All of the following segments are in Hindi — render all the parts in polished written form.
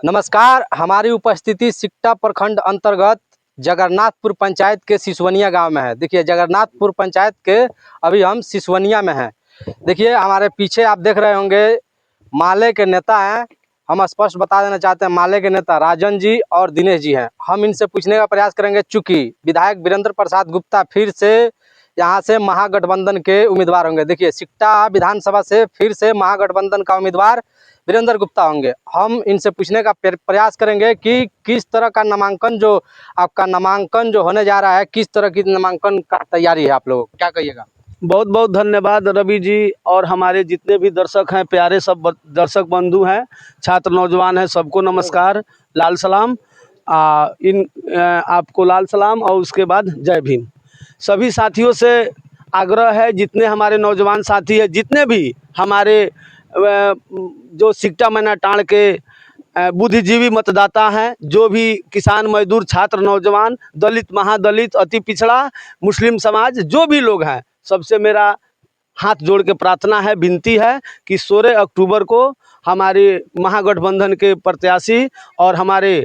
नमस्कार। हमारी उपस्थिति सिकटा प्रखंड अंतर्गत जगन्नाथपुर पंचायत के सिसवनिया गांव में है। देखिए, जगन्नाथपुर पंचायत के अभी हम सिसवनिया में हैं। देखिए, हमारे पीछे आप देख रहे होंगे माले के नेता हैं। हम स्पष्ट बता देना चाहते हैं, माले के नेता राजन जी और दिनेश जी हैं। हम इनसे पूछने का प्रयास करेंगे, चूंकि विधायक वीरेंद्र प्रसाद गुप्ता फिर से यहाँ से महागठबंधन के उम्मीदवार होंगे। देखिए, सिकटा विधानसभा से फिर से महागठबंधन का उम्मीदवार वीरेंद्र गुप्ता होंगे। हम इनसे पूछने का प्रयास करेंगे कि किस तरह का नामांकन जो होने जा रहा है, किस तरह की नामांकन का तैयारी है आप लोगों, क्या कहिएगा? बहुत बहुत धन्यवाद रवि जी और हमारे जितने भी दर्शक हैं, प्यारे सब दर्शक बंधु हैं, छात्र नौजवान हैं, सबको नमस्कार, लाल सलाम। आपको लाल सलाम और उसके बाद जय भीम। सभी साथियों से आग्रह है, जितने हमारे नौजवान साथी हैं, जितने भी हमारे जो सिकटा मैनाटांड़ के बुद्धिजीवी मतदाता हैं, जो भी किसान मजदूर छात्र नौजवान, दलित महादलित अति पिछड़ा मुस्लिम समाज, जो भी लोग हैं, सबसे मेरा हाथ जोड़ के प्रार्थना है, विनती है कि 16 अक्टूबर को हमारे महागठबंधन के प्रत्याशी और हमारे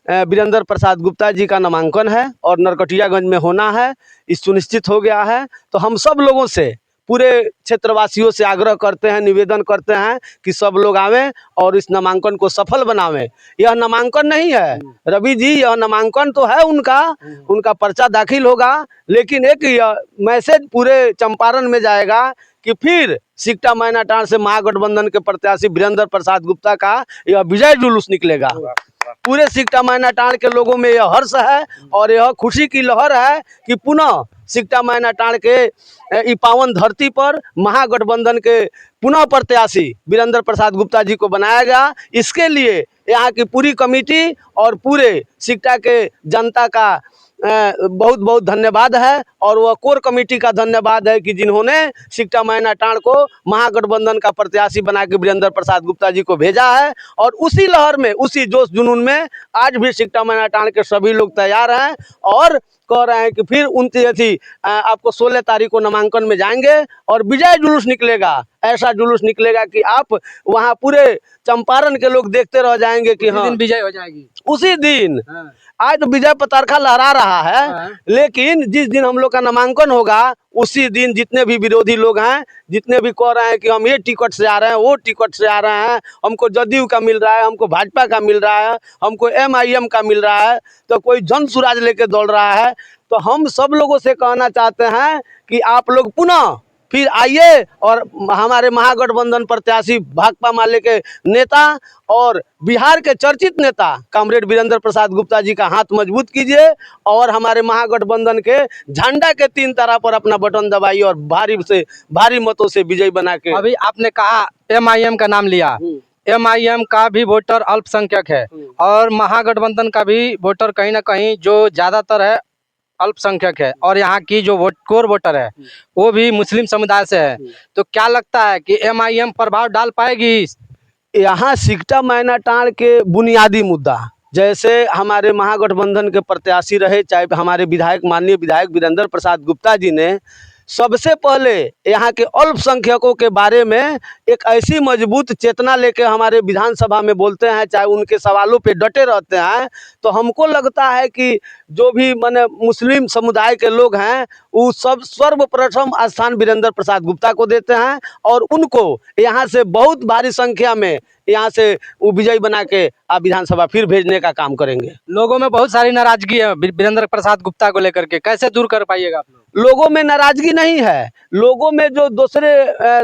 वीरेंद्र प्रसाद गुप्ता जी का नामांकन है और नरकटियागंज में होना है। इस सुनिश्चित हो गया है। तो हम सब लोगों से, पूरे क्षेत्रवासियों से आग्रह करते हैं, निवेदन करते हैं कि सब लोग आवें और इस नामांकन को सफल बनावें। यह नामांकन नहीं है रवि जी, यह नामांकन तो है उनका पर्चा दाखिल होगा, लेकिन एक यह मैसेज पूरे चंपारण में जाएगा कि फिर सिकटा मैनाटांड़ से महागठबंधन के प्रत्याशी वीरेंद्र प्रसाद गुप्ता का यह विजय जुलूस निकलेगा। पूरे सिकटा मैनाटांड़ के लोगों में यह हर्ष है और यह खुशी की लहर है कि पुनः सिकटा मैनाटांड़ के पावन धरती पर महागठबंधन के पुनः प्रत्याशी वीरेंद्र प्रसाद गुप्ता जी को बनाया गया। इसके लिए यहाँ की पूरी कमेटी और पूरे सिकटा के जनता का बहुत बहुत धन्यवाद है और वह कोर कमेटी का धन्यवाद है कि जिन्होंने सिकटा मैनाटांड़ को महागठबंधन का प्रत्याशी बना के वीरेंद्र प्रसाद गुप्ता जी को भेजा है। और उसी लहर में, उसी जोश जुनून में आज भी सिकटा मैनाटांड़ के सभी लोग तैयार हैं और कह रहे हैं कि फिर 29 आपको 16 तारीख को नामांकन में जाएंगे और विजय जुलूस निकलेगा। ऐसा जुलूस निकलेगा कि आप वहाँ पूरे चंपारण के लोग देखते रह जाएंगे कि हाँ, विजय हो जाएगी उसी दिन। आज तो विजय पताका लहरा रहा है, लेकिन जिस दिन हम लोग का नामांकन होगा उसी दिन जितने भी विरोधी लोग हैं, जितने भी कह रहे हैं कि हम ये टिकट से आ रहे हैं, वो टिकट से आ रहे हैं, हमको जदयू का मिल रहा है, हमको भाजपा का मिल रहा है, हमको MIM का मिल रहा है, तो कोई जन सुराज लेके दौड़ रहा है, तो हम सब लोगों से कहना चाहते हैं कि आप लोग पुनः फिर आइए और हमारे महागठबंधन प्रत्याशी भाकपा माले के नेता और बिहार के चर्चित नेता कॉमरेड वीरेंद्र प्रसाद गुप्ता जी का हाथ मजबूत कीजिए और हमारे महागठबंधन के झंडा के 3 तरह पर अपना बटन दबाइए और भारी मतों से विजयी बना के। अभी आपने कहा MIM का नाम लिया, MIM का भी वोटर अल्पसंख्यक है और महागठबंधन का भी वोटर कहीं ना कहीं जो ज्यादातर है अल्पसंख्यक है और यहाँ की जो कोर वोटर है वो भी मुस्लिम समुदाय से है। तो क्या लगता है कि MIM प्रभाव डाल पाएगी? यहाँ सिकटा मैनाटांड़ के बुनियादी मुद्दा, जैसे हमारे महागठबंधन के प्रत्याशी रहे, चाहे हमारे माननीय विधायक वीरेंद्र प्रसाद गुप्ता जी ने सबसे पहले यहाँ के अल्पसंख्यकों के बारे में एक ऐसी मजबूत चेतना लेके हमारे विधानसभा में बोलते हैं, चाहे उनके सवालों पे डटे रहते हैं। तो हमको लगता है कि जो भी माने मुस्लिम समुदाय के लोग हैं वो सब सर्वप्रथम स्थान वीरेंद्र प्रसाद गुप्ता को देते हैं और उनको यहाँ से बहुत भारी संख्या में यहाँ से वो विजयी बना के आप विधानसभा फिर भेजने का काम करेंगे। लोगों में बहुत सारी नाराजगी है वीरेंद्र प्रसाद गुप्ता को लेकर के, कैसे दूर कर पाइएगा आप लोग? लोगों में नाराजगी नहीं है, लोगों में जो दूसरे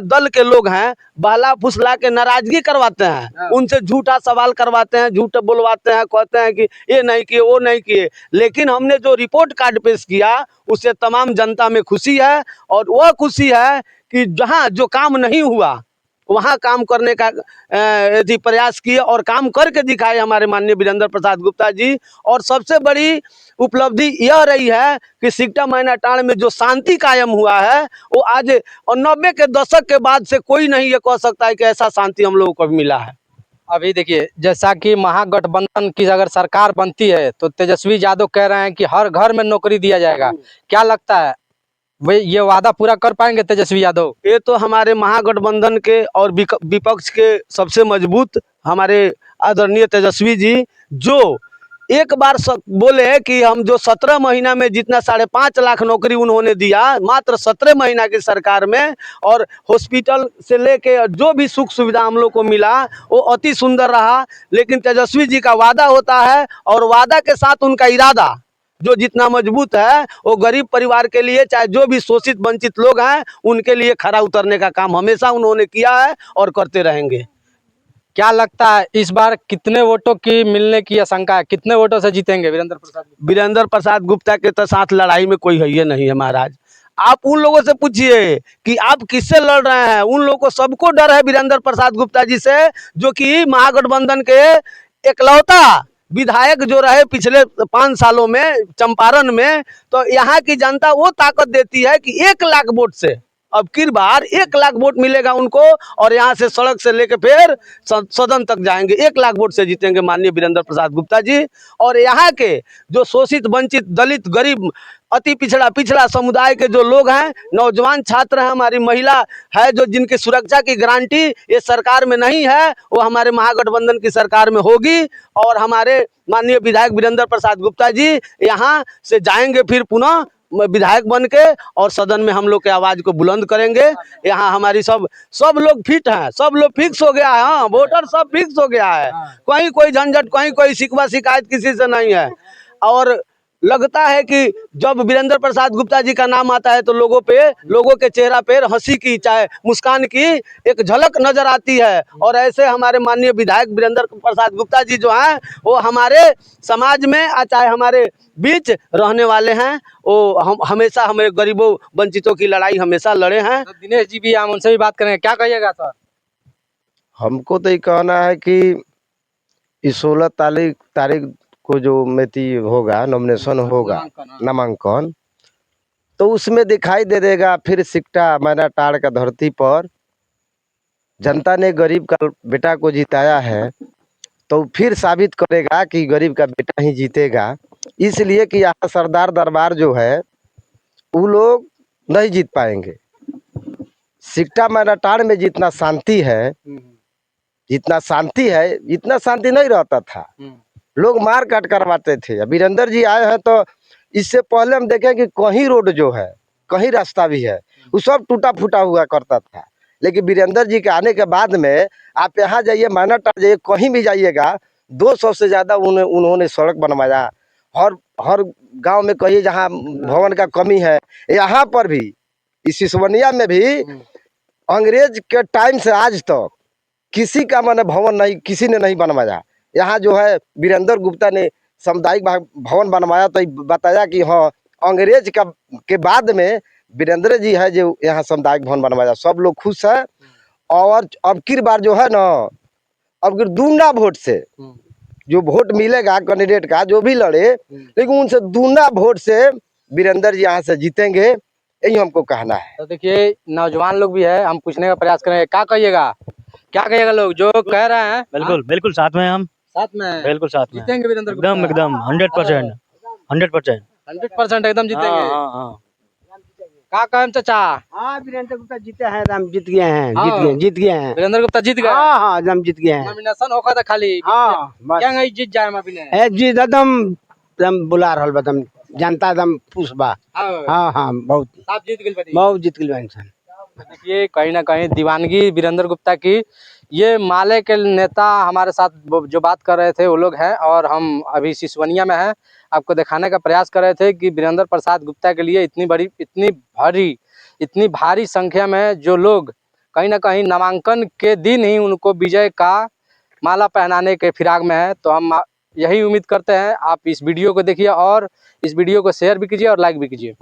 दल के लोग हैं बहला फुसला के नाराजगी करवाते हैं, उनसे झूठा सवाल करवाते हैं, झूठ बोलवाते हैं, कहते हैं कि ये नहीं किए वो नहीं किए। लेकिन हमने जो रिपोर्ट कार्ड पेश किया उससे तमाम जनता में खुशी है और वह खुशी है कि जहाँ जो काम नहीं हुआ वहाँ काम करने का यदि प्रयास किए और काम करके दिखाए हमारे माननीय वीरेंद्र प्रसाद गुप्ता जी। और सबसे बड़ी उपलब्धि यह रही है कि सिकटा मैनाटांड़ में जो शांति कायम हुआ है वो आज 90 के दशक के बाद से कोई नहीं ये कह सकता है कि ऐसा शांति हम लोगों को मिला है। अभी देखिए, जैसा कि महागठबंधन की अगर सरकार बनती है तो तेजस्वी यादव कह रहे हैं कि हर घर में नौकरी दिया जाएगा, क्या लगता है वे ये वादा पूरा कर पाएंगे तेजस्वी यादव? ये तो हमारे महागठबंधन के और विपक्ष के सबसे मजबूत हमारे आदरणीय तेजस्वी जी, जो एक बार बोले कि हम जो 17 महीना में जितना 5.5 लाख नौकरी उन्होंने दिया मात्र 17 महीना की सरकार में, और हॉस्पिटल से लेके जो भी सुख सुविधा हम लोग को मिला वो अति सुंदर रहा। लेकिन तेजस्वी जी का वादा होता है और वादा के साथ उनका इरादा जो जितना मजबूत है वो गरीब परिवार के लिए, चाहे जो भी शोषित वंचित लोग हैं उनके लिए खरा उतरने का काम हमेशा उन्होंने किया है और करते रहेंगे। क्या लगता है इस बार कितने वोटों की मिलने की आशंका है? कितने वोटों से जीतेंगे वीरेंद्र प्रसाद? वीरेंद्र प्रसाद गुप्ता के तो साथ लड़ाई में कोई है नहीं है महाराज। आप उन लोगों से पूछिए कि आप किससे लड़ रहे हैं। उन लोगों को सबको डर है वीरेंद्र प्रसाद गुप्ता जी से, जो कि महागठबंधन के एकलौता विधायक जो रहे पिछले 5 सालों में चंपारण में। तो यहाँ की जनता वो ताकत देती है कि 1 लाख वोट से अब की बार 1 लाख वोट मिलेगा उनको, और यहाँ से सड़क से लेके फिर सदन तक जाएंगे। 1 लाख वोट से जीतेंगे माननीय वीरेंद्र प्रसाद गुप्ता जी। और यहाँ के जो शोषित वंचित दलित गरीब अति पिछड़ा समुदाय के जो लोग हैं, नौजवान छात्र हैं, हमारी महिला है, जो जिनकी सुरक्षा की गारंटी ये सरकार में नहीं है, वो हमारे महागठबंधन की सरकार में होगी। और हमारे माननीय विधायक वीरेंद्र प्रसाद गुप्ता जी यहाँ से जाएंगे फिर पुनः विधायक बन के, और सदन में हम लोग के आवाज को बुलंद करेंगे। यहाँ हमारी सब लोग फिट हैं, सब लोग फिक्स हो गया है। हाँ, वोटर सब फिक्स हो गया है। कहीं कोई झंझट, कहीं कोई शिकवा शिकायत किसी से नहीं है। और लगता है कि जब वीरेंद्र प्रसाद गुप्ता जी का नाम आता है तो लोगों के चेहरा पे हंसी की, चाहे मुस्कान की एक झलक नजर आती है। और ऐसे हमारे माननीय विधायक वीरेंद्र प्रसाद गुप्ता जी जो हैं वो हमारे समाज में चाहे हमारे बीच रहने वाले हैं। वो हम हमेशा हमें गरीबों वंचितों की लड़ाई हमेशा लड़े हैं। तो दिनेश जी भी, हम उनसे भी बात करेंगे, क्या कहिएगा सर? हमको तो ये कहना है कि इस 16 तारीख को जो मेती होगा, नॉमिनेशन होगा, नामांकन, तो उसमें दिखाई दे देगा फिर सिकटा मैना टाड़ का धरती पर जनता ने गरीब का बेटा को जिताया है, तो फिर साबित करेगा कि गरीब का बेटा ही जीतेगा। इसलिए कि यहाँ सरदार दरबार जो है वो लोग नहीं जीत पाएंगे। सिकटा मैना टाड़ में जितना शांति है, इतना शांति नहीं रहता था। लोग मार काट करवाते थे। वीरेंद्र जी आए हैं तो इससे पहले हम देखें कि कहीं रोड जो है, कहीं रास्ता भी है, वो सब टूटा फूटा हुआ करता था। लेकिन वीरेंद्र जी के आने के बाद में आप यहाँ जाइए, मैनाटाड़ जाइए, कहीं भी जाइएगा 200 से ज़्यादा उन्होंने सड़क बनवाया। हर गांव में कहीं जहाँ भवन का कमी है, यहाँ पर भी इस सिसवनिया में भी अंग्रेज के टाइम से आज तक किसी का मैंने भवन नहीं, किसी ने नहीं बनवाया। यहाँ जो है वीरेंद्र गुप्ता ने सामुदायिक भवन बनवाया, तो बताया कि हाँ अंग्रेज के बाद में वीरेंद्र जी है जो यहाँ सामुदायिक भवन बनवाया। सब लोग खुश है। और अब की बार जो है ना, अब दूना वोट से जो वोट मिलेगा कैंडिडेट का जो भी लड़े, लेकिन उनसे दूना वोट से वीरेंद्र जी यहाँ से जीतेंगे, यही हमको कहना है। तो देखिए नौजवान लोग भी है, हम पूछने का प्रयास करेंगे, क्या कहिएगा लोग जो कह रहे हैं? बिल्कुल साथ में हम, साथ में बिल्कुल साथ में जीतेंगे वीरेंद्र गुप्ता? एकदम 100% 100% एकदम जीतेंगे। हाँ। क्या कहें चाचा? हाँ, वीरेंद्र गुप्ता जीते हैं, एकदम जीत गए हैं। हाँ। जीत गए हैं। वीरेंद्र गुप्ता जीत गए? हाँ, एकदम जीत गए हैं। नॉमिनेशन होगा था खाली। हाँ, बस क्या नहीं जीत जाए अभी ने? जीत एकदम बुला रहल बा, एकदम जनता एकदम खुश बा। हाँ, बहुत आप जीत गए बड़ी। बहुत जीत गए इंसान। देखिए कहीं ना कहीं दीवानगी वीरेंद्र गुप्ता की। ये माले के नेता हमारे साथ जो बात कर रहे थे वो लोग हैं, और हम अभी सिसवनिया में हैं। आपको दिखाने का प्रयास कर रहे थे कि वीरेंद्र प्रसाद गुप्ता के लिए इतनी भारी संख्या में जो लोग कहीं ना कहीं नामांकन के दिन ही उनको विजय का माला पहनाने के फिराक में है। तो हम यही उम्मीद करते हैं आप इस वीडियो को देखिए और इस वीडियो को शेयर भी कीजिए और लाइक भी कीजिए।